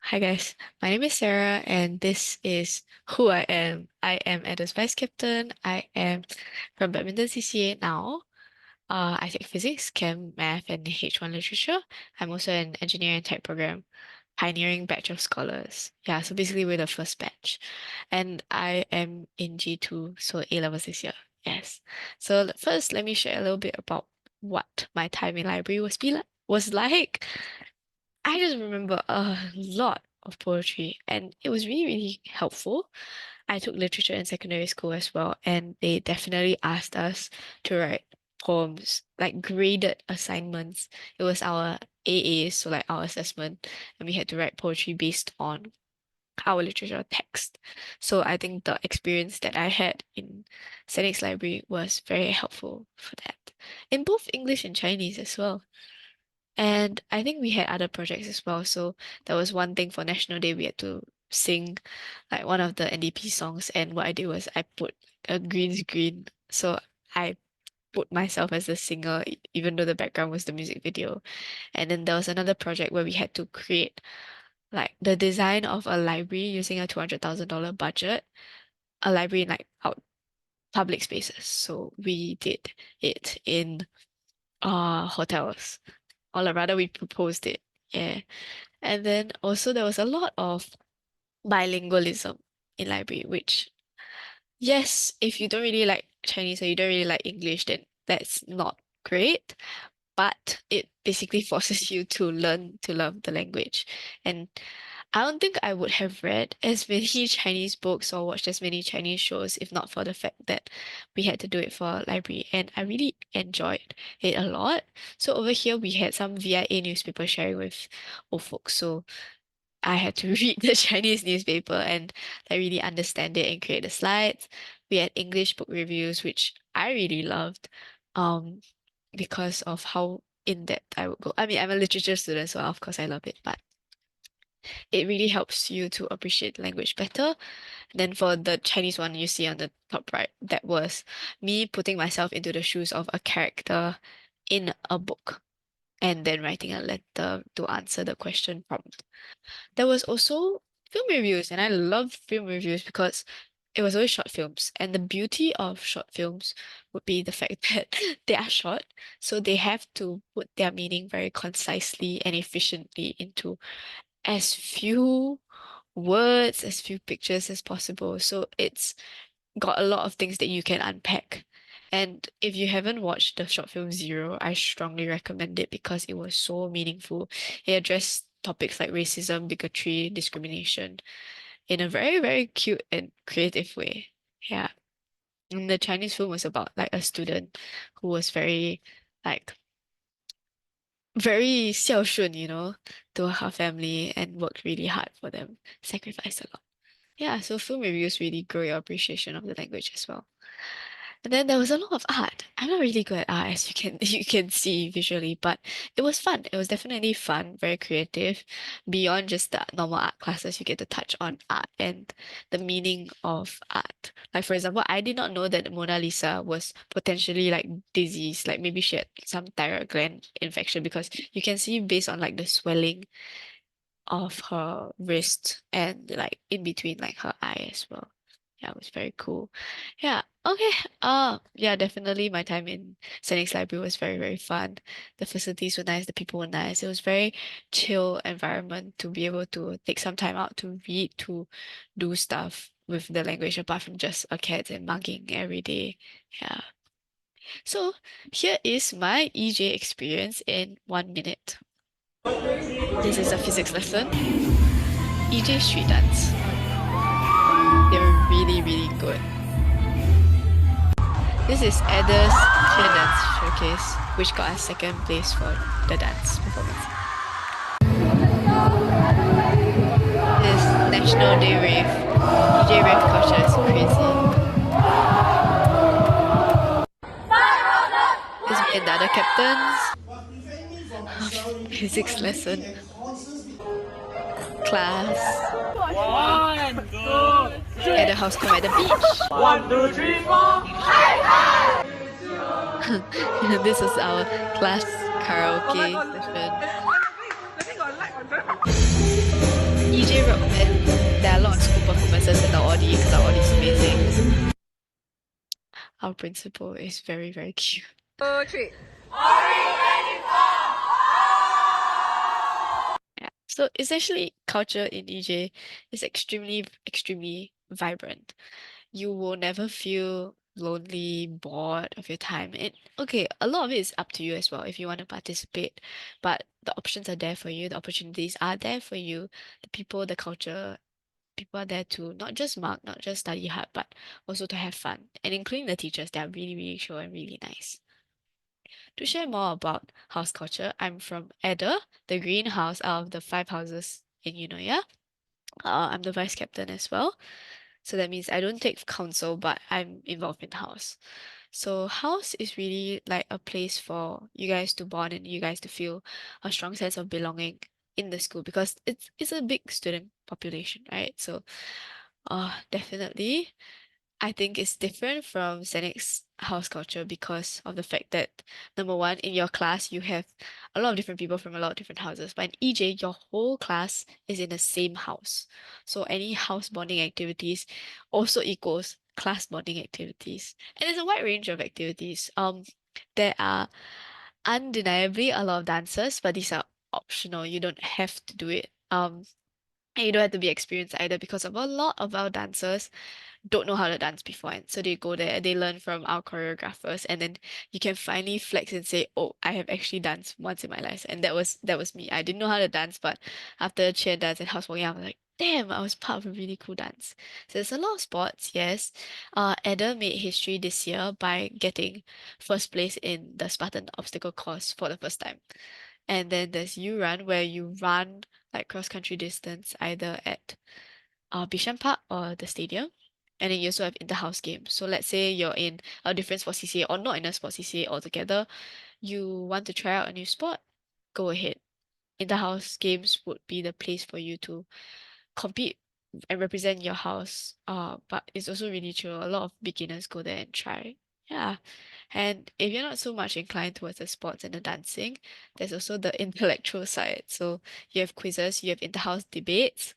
Hi guys, my name is Sarah and this is who I am. I am Eda's vice captain. I am from badminton CCA now. I take physics, chem, math, and H1 literature. I'm also an engineering tech program, pioneering batch of scholars. Yeah, so basically we're the first batch. And I am in G2, so A levels this year. Yes. So first, let me share a little bit about what my time in library was like. I just remember a lot of poetry, and it was really, really helpful. I took literature in secondary school as well, and they definitely asked us to write poems, like graded assignments. It was our AAs, so like our assessment, and we had to write poetry based on our literature text. So I think the experience that I had in Senex Library was very helpful for that, in both English and Chinese as well. And I think we had other projects as well. So there was one thing for National Day, we had to sing like one of the NDP songs. And what I did was I put a green screen. So I put myself as the singer, even though the background was the music video. And then there was another project where we had to create like the design of a library using a $200,000 budget, a library in like out public spaces. So we did it in hotels, or like rather we proposed it. Yeah. And then also there was a lot of bilingualism in library, which yes, if you don't really like Chinese or you don't really like English, then that's not great. But it basically forces you to learn to love the language. And I don't think I would have read as many Chinese books or watched as many Chinese shows if not for the fact that we had to do it for library. And I really enjoyed it a lot. So over here we had some VIA newspaper sharing with old folks. So I had to read the Chinese newspaper and I really understand it and create the slides. We had English book reviews, which I really loved, um, because of how in depth I would go. I mean, I'm a literature student, so of course I love it, but it really helps you to appreciate the language better. Then for the Chinese one you see on the top right, that was me putting myself into the shoes of a character in a book and then writing a letter to answer the question prompt. There was also film reviews, and I love film reviews because it was always short films. And the beauty of short films would be the fact that they are short, so they have to put their meaning very concisely and efficiently into as few words, as few pictures as possible. So it's got a lot of things that you can unpack. And if you haven't watched the short film Zero, I strongly recommend it because it was so meaningful. It addressed topics like racism, bigotry, discrimination in a very, very cute and creative way. Yeah. And the Chinese film was about like a student who was like very 孝顺, to her family and worked really hard for them, sacrificed a lot. Yeah, so film reviews really grow your appreciation of the language as well. And then there was a lot of art. I'm not really good at art, as you can you can see visually, but it was fun. It was definitely fun, very creative. Beyond just the normal art classes, you get to touch on art and the meaning of art. Like for example, I did not know that Mona Lisa was potentially like disease, like maybe she had some thyroid gland infection because you can see based on like the swelling of her wrist and like in between like her eye as well. Yeah, it was very cool. Yeah, okay. Yeah, definitely my time in Senex Library was very, very fun. The facilities were nice, the people were nice. It was very chill environment to be able to take some time out to read, to do stuff with the language apart from just a cat and mugging every day. Yeah. So here is my EJ experience in 1 minute. This is a physics lesson. EJ street dance. They're really, really good. This is Eda's clear dance showcase, which got us second place for the dance performance. This National Day rave, DJ rave culture is crazy. This me and the other captains of physics lesson class One, two, three. at the house come at the beach. 1, 2, 3, 4. This is our class karaoke session. EJ recommend there are a lot of school performances in the Audi because our Audi is amazing. Our principal is very, very cute. 2, 3. Yeah. So essentially, culture in EJ is extremely, extremely vibrant. You will never feel lonely, bored of your time. Okay, a lot of it is up to you as well if you want to participate, but the options are there for you, the opportunities are there for you, the people, the culture, people are there to not just mark, not just study hard, but also to have fun. And including the teachers, they are really, really chill and really nice. To share more about house culture, I'm from Eder, the greenhouse out of the five houses in Eunoia. I'm the vice captain as well. So that means I don't take council, but I'm involved in house. So house is really like a place for you guys to bond and you guys to feel a strong sense of belonging in the school because it's a big student population, right? So definitely I think it's different from Sanic's house culture because of the fact that number one, in your class you have a lot of different people from a lot of different houses. But in EJ, your whole class is in the same house. So any house bonding activities also equals class bonding activities. And there's a wide range of activities. There are undeniably a lot of dances, but these are optional. You don't have to do it. And you don't have to be experienced either because of a lot of our dancers don't know how to dance beforehand. So they go there, they learn from our choreographers, and then you can finally flex and say, "Oh, I have actually danced once in my life." And that was me. I didn't know how to dance, but after cheer dance and house walking, I was like, "Damn, I was part of a really cool dance." So there's a lot of sports, yes. Eder made history this year by getting first place in the Spartan obstacle course for the first time. And then there's U Run, where you run like cross country distance either at Bishan Park or the stadium. And then you also have inter-house games. So let's say you're in a different sports CCA or not in a sports CCA altogether, you want to try out a new sport, go ahead. Inter-house games would be the place for you to compete and represent your house. But it's also really chill. A lot of beginners go there and try. Yeah. And if you're not so much inclined towards the sports and the dancing, there's also the intellectual side. So you have quizzes, you have inter-house debates,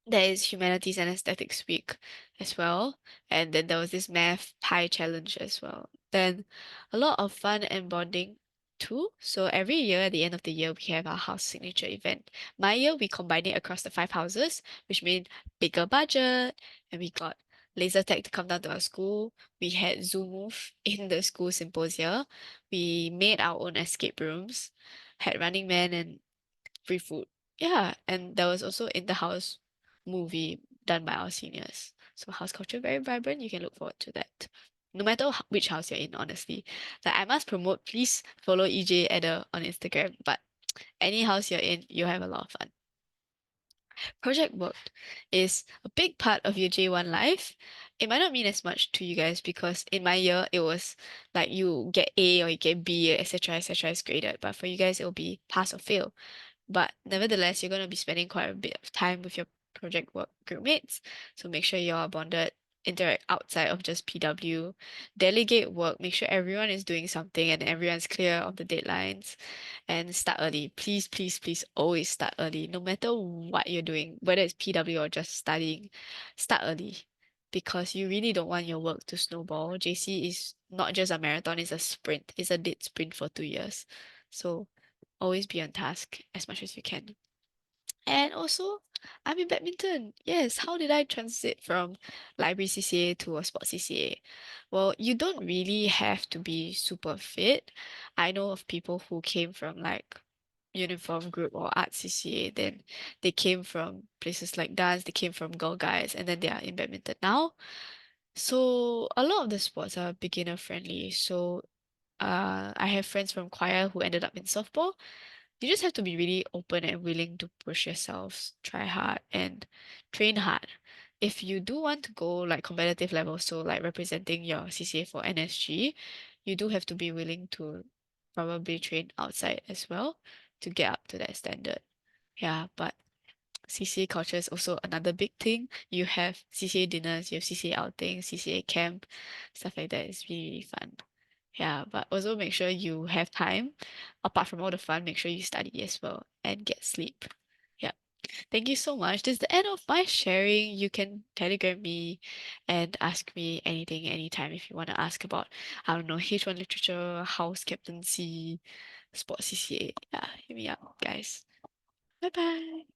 there is Humanities and Aesthetics Week as well. And then there was this math pie challenge as well. Then a lot of fun and bonding too. So every year at the end of the year we have our house signature event. My year we combined it across the five houses, which means bigger budget, and we got laser tag to come down to our school. We had Zoom move in the school symposia. We made our own escape rooms, had Running Man and free food. Yeah, and there was also in the house movie done by our seniors. So house culture very vibrant. You can look forward to that. No matter which house you're in, honestly. Like I must promote, please follow EJ Eder on Instagram. But any house you're in, you'll have a lot of fun. Project work is a big part of your J1 life. It might not mean as much to you guys because in my year it was like you get A or you get B, etc., etc. is graded. But for you guys, it'll be pass or fail. But nevertheless, you're going to be spending quite a bit of time with your project work group mates. So make sure you're bonded, interact outside of just PW, delegate work, make sure everyone is doing something and everyone's clear of the deadlines, and start early. Please, please, please always start early. No matter what you're doing, whether it's PW or just studying, start early. Because you really don't want your work to snowball. JC is not just a marathon, it's a sprint. It's a dead sprint for 2 years. So always be on task as much as you can. And also, I'm in badminton. Yes, how did I transit from library CCA to a sports CCA? Well, you don't really have to be super fit. I know of people who came from like uniform group or art CCA, then they came from places like dance, they came from Girl Guides, and then they are in badminton now. So a lot of the sports are beginner friendly. So I have friends from choir who ended up in softball. You just have to be really open and willing to push yourselves, try hard and train hard. If you do want to go like competitive level, so like representing your CCA for NSG, you do have to be willing to probably train outside as well to get up to that standard. Yeah, but CCA culture is also another big thing. You have CCA dinners, you have CCA outings, CCA camp, stuff like that. It's really, really fun. Yeah, but also make sure you have time. Apart from all the fun, make sure you study as well and get sleep. Yeah. Thank you so much. This is the end of my sharing. You can telegram me and ask me anything anytime if you want to ask about, I don't know, H1 literature, house captaincy, sports CCA. Yeah, hit me up, guys. Bye bye.